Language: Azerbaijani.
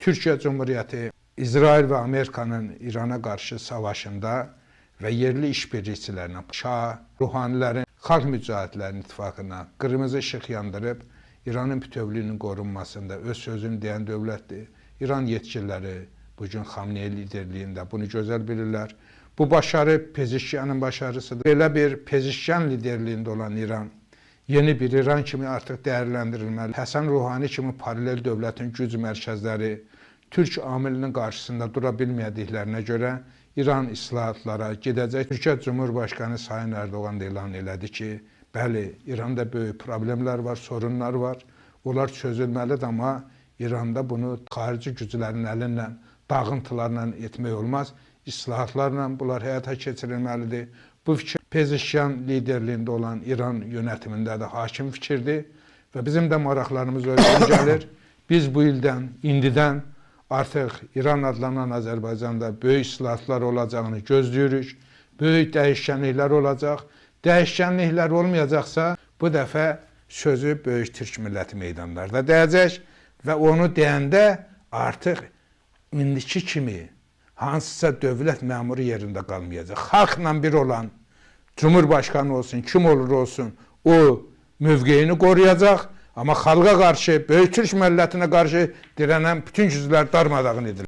Türkiye Cumhuriyeti, İsrail ve Amerika'nın İran'a karşı savaşında ve yerli işbirlikçilerine, Şah, ruhanilerin, Xalq Mücahidlərin İttifaqına qırmızı ışıq yandırıb İranın bütövlüyünün qorunmasında öz sözünü deyən dövlətdir. İran yetkililəri bugün Xamneyi liderliyində bunu gözəl bilirlər. Bu başarı Pezeshkianın başarısıdır. Belə bir Pezeshkian liderliyində olan İran, yeni bir İran kimi artıq dəyərləndirilməli. Həsən Ruhani kimi paralel dövlətin güc mərkəzləri Türk amilinin qarşısında dura bilmədiklərinə görə İran islahatlara gedəcək. Türkiyə Cumhurbaşqanı Sayın Erdoğan da elan elədi ki, bəli, İranda böyük problemlər var, sorunlar var. Onlar çözülməlidir, amma İranda bunu xarici güclərin əlinlə, dağıntılarla etmək olmaz. İslahatlarla bunlar həyata keçirilməlidir. Bu fikir Pezeshkian liderliyində olan İran yönetimində də hakim fikirdir və bizim də maraqlarımız ölçün gəlir. Biz bu ildən, indidən artıq İran adlanan Azərbaycanda böyük islahatlar olacağını gözləyirik. Böyük dəyişkənliklər olacaq. Dəyişkənliklər olmayacaqsa, bu dəfə sözü böyük Türk milləti meydanlarda deyəcək və onu deyəndə artıq indiki kimi hansısa dövlət məmuru yerində qalmayacaq. Xalqla bir olan Cumhurbaşkanı olsun, kim olur olsun, o mövqeyini qoruyacaq. Amma xalqa qarşı, böyük Türk millətinə qarşı dirənən bütün güclər darmadağın edilir.